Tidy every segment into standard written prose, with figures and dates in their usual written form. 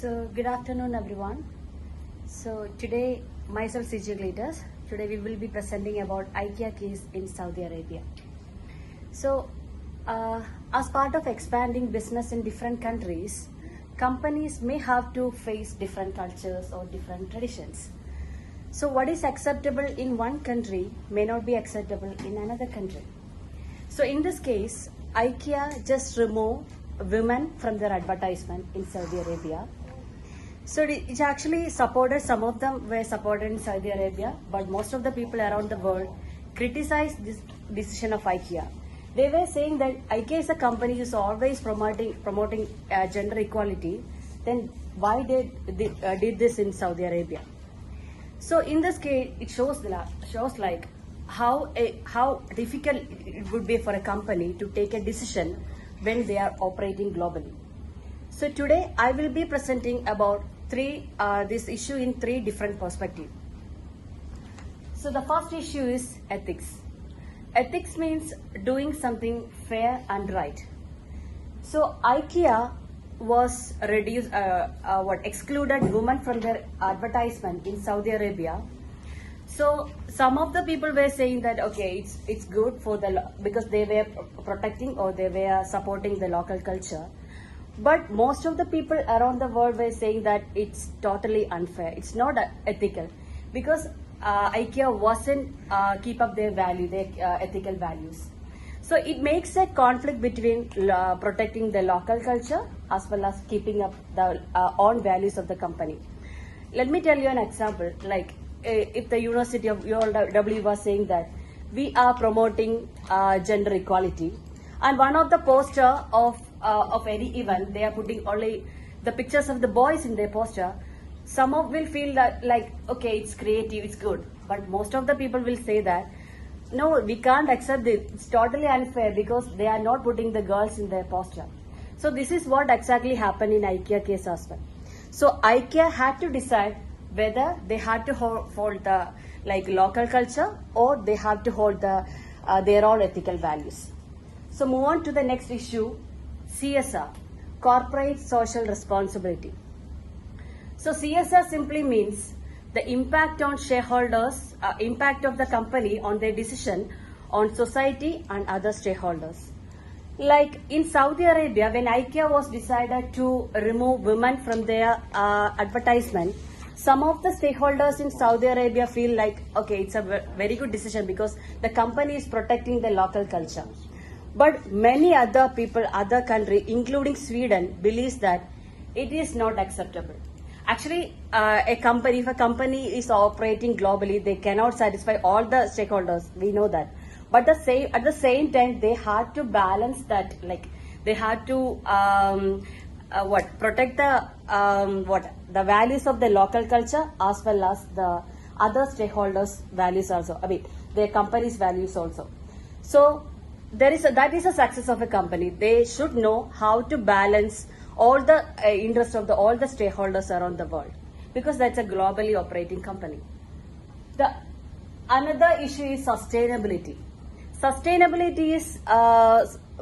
So good afternoon everyone. So today myself CJ Leaders. Today we will be presenting about IKEA case in Saudi Arabia. So as part of expanding business in different countries, companies may have to face different cultures or different traditions. So what is acceptable in one country may not be acceptable in another country. So in this case, IKEA just removed women from their advertisement in Saudi Arabia. So it actually supported, some of them were supported in Saudi Arabia, but most of the people around the world criticized this decision of IKEA. They were saying that IKEA is a company who is always promoting gender equality. Then why did this in Saudi Arabia? So in this case, it shows like how difficult it would be for a company to take a decision when they are operating globally. So today I will be presenting about this issue in three different perspectives. So the first issue is ethics. Ethics means doing something fair and right. So IKEA was excluded women from their advertisement in Saudi Arabia. So some of the people were saying that okay, it's good for because they were protecting or they were supporting the local culture. But most of the people around the world were saying that it's totally unfair. It's not ethical because IKEA wasn't keep up their ethical values. So it makes a conflict between protecting the local culture as well as keeping up the own values of the company. Let me tell you an example. Like if the University of ULW was saying that we are promoting gender equality, and one of the poster of any event, they are putting only the pictures of the boys in their poster. Some of will feel that like, okay, it's creative, it's good. But most of the people will say that, no, we can't accept this. It's totally unfair because they are not putting the girls in their poster. So this is what exactly happened in IKEA case as well. So IKEA had to decide whether they had to hold the local culture or they have to hold their own ethical values. So move on to the next issue, CSR, corporate social responsibility. So CSR simply means the impact on shareholders, impact of the company on their decision on society and other stakeholders. Like in Saudi Arabia, when IKEA was decided to remove women from their advertisement, some of the stakeholders in Saudi Arabia feel like, okay, it's a very good decision because the company is protecting the local culture. But many other people, other countries, including Sweden, believes that it is not acceptable. Actually, if a company is operating globally, they cannot satisfy all the stakeholders. We know that. But at the same time, they had to balance that. Like they had to protect the values of the local culture as well as the other stakeholders' values also. I mean, their company's values also. So that is a success of a company. They should know how to balance all the interests of all the stakeholders around the world, because that's a globally operating company. Another issue is sustainability. Sustainability is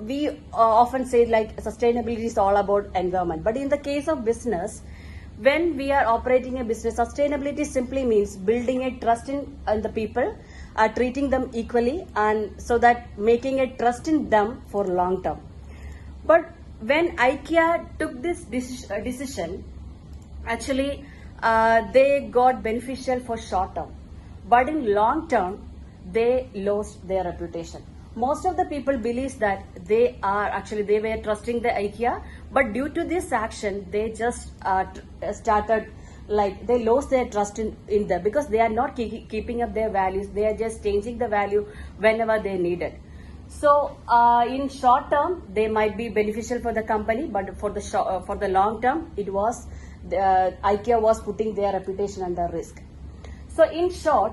we often say like sustainability is all about environment, but in the case of business, when we are operating a business, sustainability simply means building a trust in the people, treating them equally, and so that making a trust in them for long term. But when IKEA took this decision, actually they got beneficial for short term, but in long term they lost their reputation. Most of the people believe that they were trusting the IKEA, but due to this action they just started they lost their trust in them because they are not keeping up their values. They are just changing the value whenever they need it. So in short term they might be beneficial for the company, but for the long term it was IKEA was putting their reputation under risk. So in short,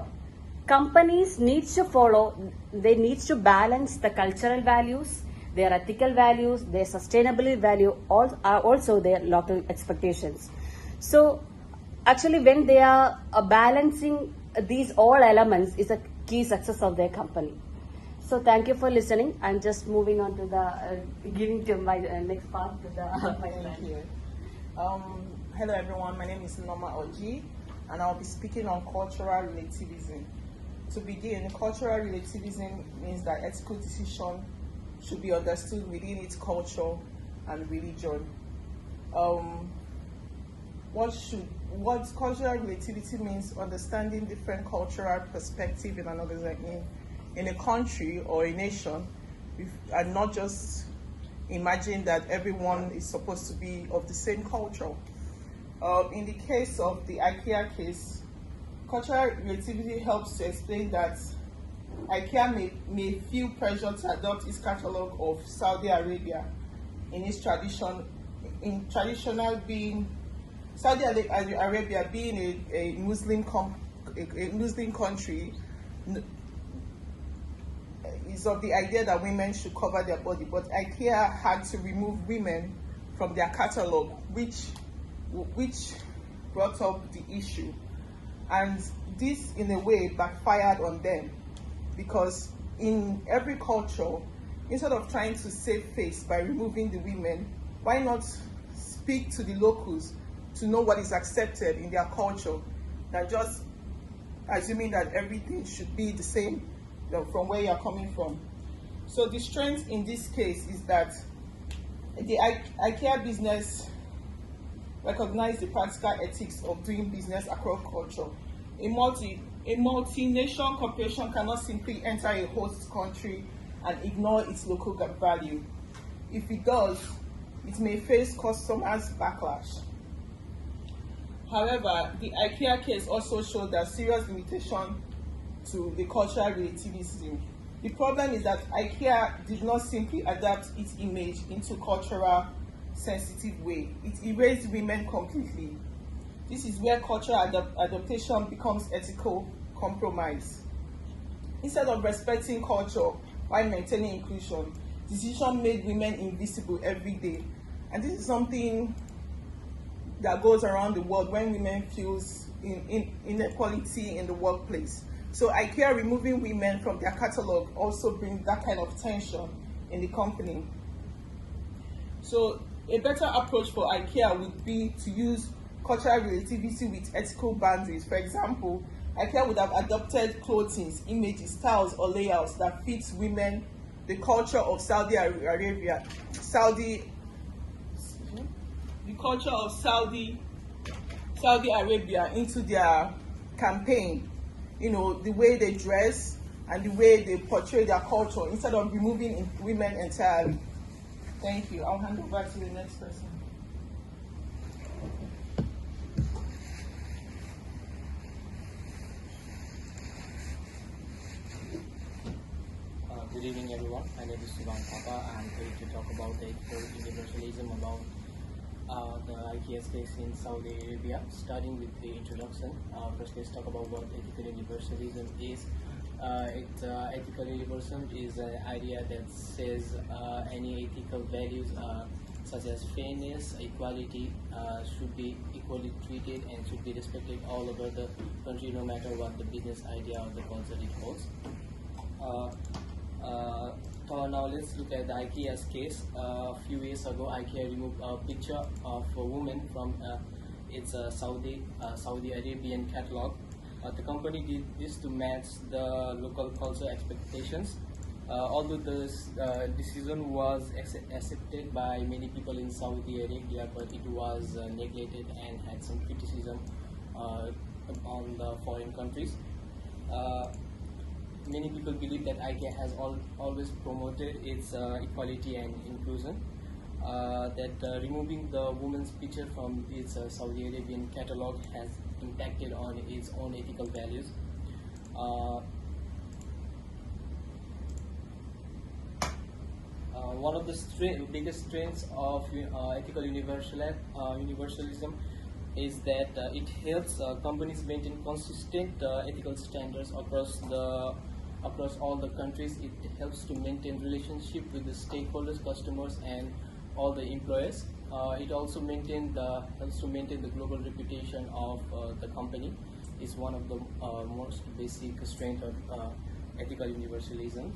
companies needs to balance the cultural values, their ethical values, their sustainability value, also their local expectations. So actually when they are balancing these all elements is a key success of their company. So thank you for listening. I'm just moving on to the giving to my next part to the final here. Hello everyone, my name is Norma Oji, and I'll be speaking on cultural relativism. To begin, cultural relativism means that ethical decision should be understood within its culture and religion. What cultural relativity means: understanding different cultural perspective in another, in a country or a nation, and not just imagine that everyone is supposed to be of the same culture. In the case of the IKEA case, cultural relativity helps to explain that IKEA may feel pressure to adopt its catalog of Saudi Arabia in its traditional being Saudi Arabia being a Muslim country is of the idea that women should cover their body, but IKEA had to remove women from their catalog, which brought up the issue. And this, in a way, backfired on them, because in every culture, instead of trying to save face by removing the women, why not speak to the locals to know what is accepted in their culture, than just assuming that everything should be the same from where you're coming from. So the strength in this case is that the IKEA business recognized the practical ethics of doing business across culture. A multinational corporation cannot simply enter a host country and ignore its local value. If it does, it may face customers' backlash. However, the IKEA case also showed that serious limitation to the cultural relativism. The problem is that IKEA did not simply adapt its image into cultural sensitive way. It erased women completely. This is where cultural adaptation becomes ethical compromise. Instead of respecting culture while maintaining inclusion, decision made women invisible every day. And this is something that goes around the world when women feels inequality in the workplace. So IKEA removing women from their catalog also brings that kind of tension in the company. So a better approach for IKEA would be to use cultural relativity with ethical boundaries. For example, IKEA would have adopted clothing, images, styles, or layouts that fits women, the culture of Saudi Arabia, into their campaign. You know, the way they dress and the way they portray their culture, instead of removing women entirely. Thank you. I'll hand over to the next person. Good evening, everyone. My name is Sivan Papa. I'm here to talk about the ethical universalism about the IKEA's case in Saudi Arabia. Starting with the introduction, first let's talk about what ethical universalism is. Ethical universalism is an idea that says any ethical values such as fairness, equality should be equally treated and should be respected all over the country, no matter what the business idea or the culture it holds. So now let's look at the IKEA's case. A few years ago, IKEA removed a picture of a woman from its Saudi Arabian catalog. The company did this to match the local culture expectations. Although this decision was accepted by many people in Saudi Arabia, but it was neglected and had some criticism on the foreign countries. Many people believe that IKEA has always promoted its equality and inclusion, that removing the woman's picture from its Saudi Arabian catalog has impacted on its own ethical values. One of the biggest strengths of ethical universalism is that it helps companies maintain consistent ethical standards across all the countries. It helps to maintain relationship with the stakeholders, customers, and all the employers. It also helps to maintain the global reputation of the company. It's one of the most basic strengths of ethical universalism.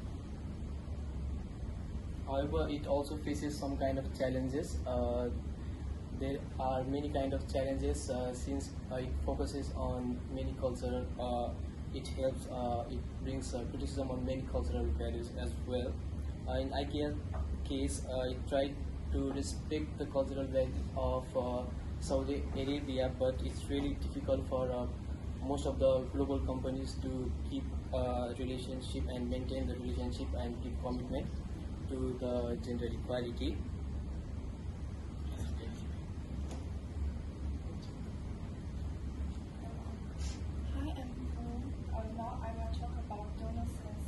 However, it also faces some kind of challenges. there are many kind of challenges since it focuses on many cultural. It helps. It brings criticism on many cultural values as well. In IKEA case, it tried to respect the cultural value of Saudi Arabia, but it's really difficult for most of the global companies to keep relationship and maintain the relationship and keep commitment to the gender equality. Hi, I'm Fu. Now I will talk about Donaldson's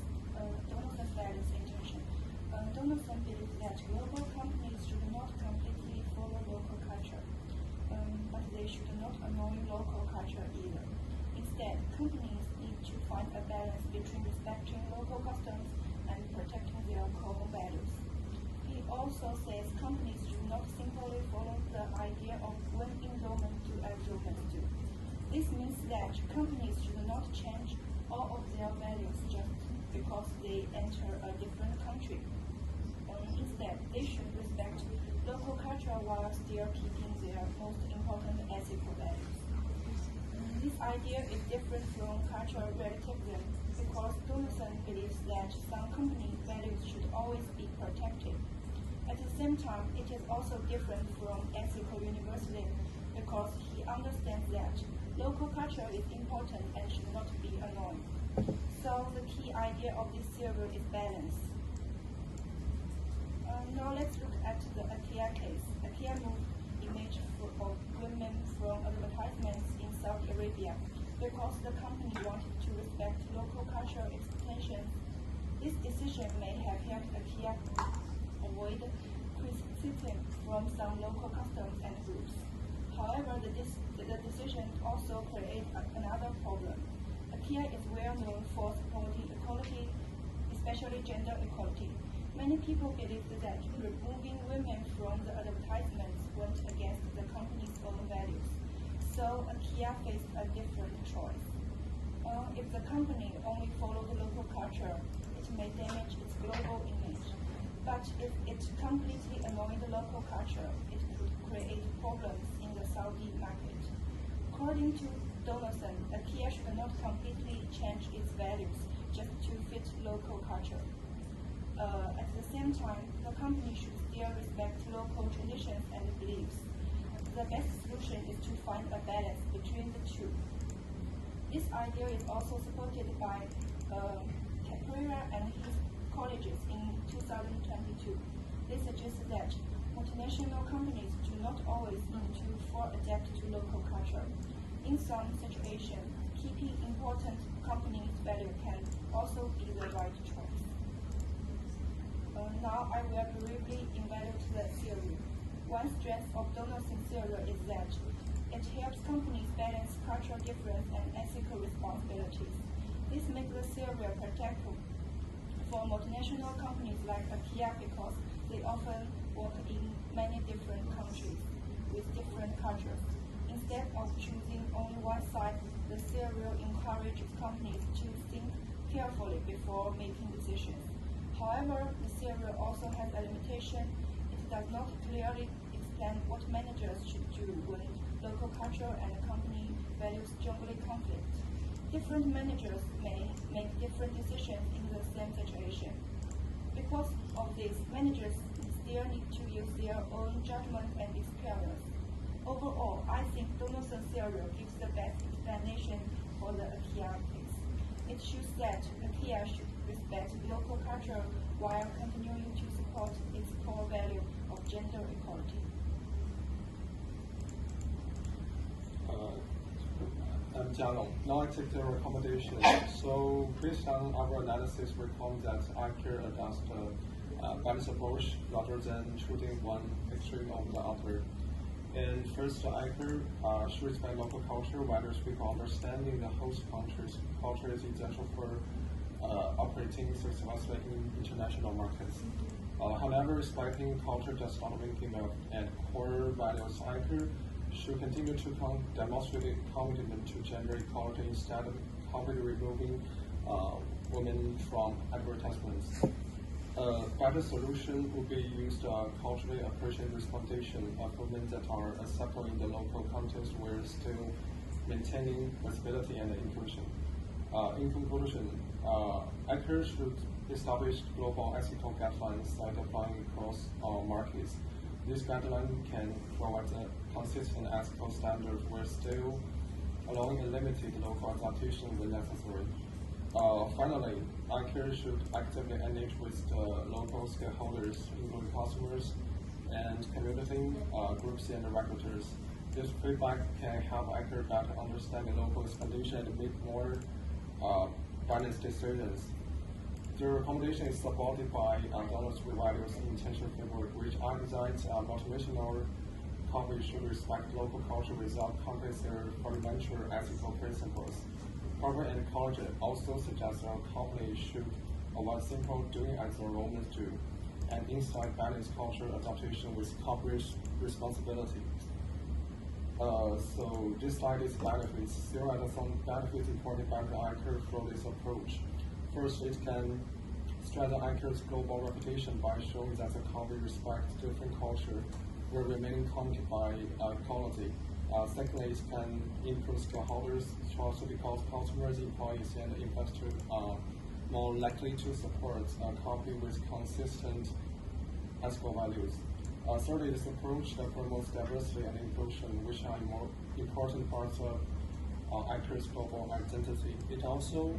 values intention. Donaldson believes that global companies should not completely follow local culture, but they should not annoy local culture either. Instead, companies need to find a balance between respecting local customs and protecting their core values. He also says companies should not simply follow the idea of when in Roman do as Romans do. This means that companies should not change all of their values just because they enter a different country. Instead, they should respect local culture while still keeping their most important ethical values. This idea is different from cultural relativism because Donaldson believes that some company values should always be protected. At the same time, it is also different from ethical universalism because he understands that local culture is important and should not be annoying. So the key idea of this theory is balance. Now let's look at the IKEA case. IKEA moved image of women from advertisements in Saudi Arabia because the company wanted to respect local cultural expectations. This decision may have helped IKEA avoid criticism from some local customs and groups. However, the decision also created another problem. IKEA is well known for supporting equality, especially gender equality. Many people believed that removing women from the advertisements went against the company's own values. So IKEA faced a different choice. If the company only followed local culture, it may damage its global image. But if it completely annoyed the local culture, it could create problems in the Saudi market. According to Donaldson, IKEA should not completely change its values just to fit local culture. At the same time, the company should still respect local traditions and beliefs. The best solution is to find a balance between the two. This idea is also supported by Caprera and his colleagues in 2022. They suggest that multinational companies do not always need to fully adapt to local culture. In some situations, keeping important companies' value can also be the right choice. Now I will briefly evaluate the theory. One strength of Donaldson's theory is that it helps companies balance cultural difference and ethical responsibilities. This makes the theory practical for multinational companies like IKEA because they often work in many different countries with different cultures. Instead of choosing only one side, the theory encourages companies to think carefully before making decisions. However, the theory also has a limitation. It does not clearly explain what managers should do when local culture and company values strongly conflict. Different managers may make different decisions in the same situation. Because of this, managers still need to use their own judgment and experience. Overall, I think Donaldson's theory gives the best explanation for the IKEA case. It shows that IKEA should respect local culture while continuing to support its core value of gender equality. I'm Jialong. Now I take the recommendation. So based on our analysis, we found that IKEA adopts a balanced approach rather than choosing one extreme over the other. And first, IKEA should respect local culture, whether because understanding the host country's culture is essential for operating successfully in international markets. However, respecting culture does not make him at core values. IKEA should continue to demonstrate commitment to gender equality instead of completely removing women from advertisements. A better solution would be used culturally appropriate recommendation of movements that are acceptable in the local context while still maintaining visibility and inclusion. In conclusion, actors should establish global ethical guidelines that apply across all markets. This guideline can provide a consistent ethical standard while still allowing a limited local adaptation when necessary. Finally, ICARE should actively engage with the local stakeholders, including customers and community groups and regulators. This feedback can help ICARE better understand the local expectation and make more balanced decisions. The recommendation is supported by Donald's values and intention framework, which argues that multinational companies should respect local culture without compromising their fundamental ethical principles. Harvard and college also suggest that companies should avoid simple doing as the Romans do, and instead balance cultural adaptation with corporate responsibility. So this slide is benefits. There are some benefits reported by the ICARE for this approach. First, it can strengthen ICARE's global reputation by showing that the company respects different culture while remaining committed by quality. Secondly, it can improve stakeholders' trust because customers, employees, and investors are more likely to support a company with consistent ethical values. Thirdly, this approach that promotes diversity and inclusion, which are more important parts of ICARE's global identity. It also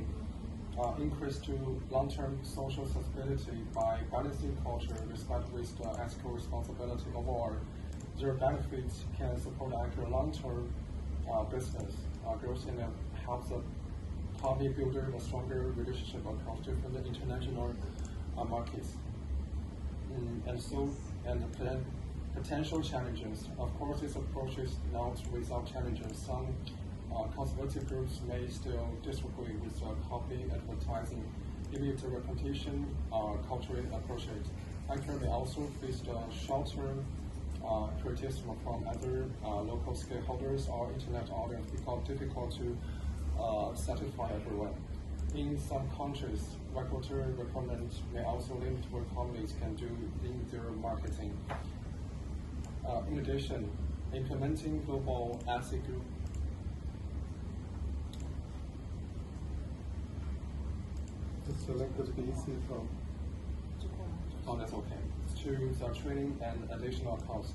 increase to long-term social sustainability by balancing culture, respect with ethical responsibility overall. Their benefits can support ICARE long-term business growth and help the company build a stronger relationship across different international markets. And potential challenges. Of course, this approach is not without challenges. Some conservative groups may still disagree with the company advertising, even if the reputation culturally appropriate. ICARE may also face the short-term criticism from other local stakeholders or internet audience because difficult to satisfy everyone. In some countries, regulatory requirements may also limit what companies can do in their marketing. In addition, implementing global ethics group select the easy from. Oh, that's okay. To the training and additional cost.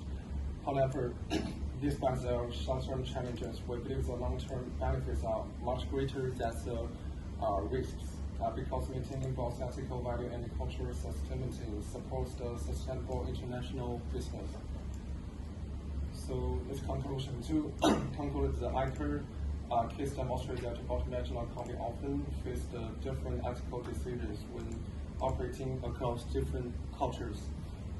However, despite the short-term challenges, we believe the long-term benefits are much greater than the risks because maintaining both ethical value and cultural sustainability supports the sustainable international business. So, this conclusion to conclude the ICARE case demonstrates that multinational companies often face the different ethical decisions when operating across different cultures,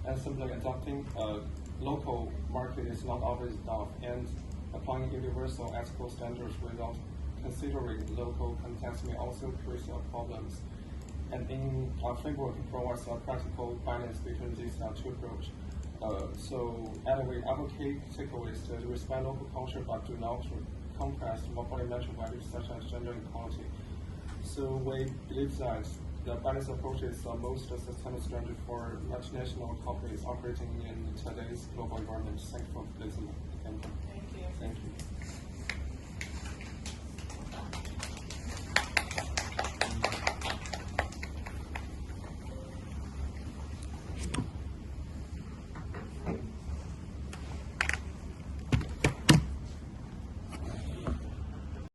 and simply adopting a local market is not always enough, and applying universal ethical standards without considering local context may also create problems. And in our framework, it provides a practical balance between these two approaches. So, anyway, our key takeaway is to respect local culture but do not compress more fundamental values such as gender equality. So, we believe that the balanced approach is the most sustainable strategy for multinational companies operating in today's global environment. Thank you for listening.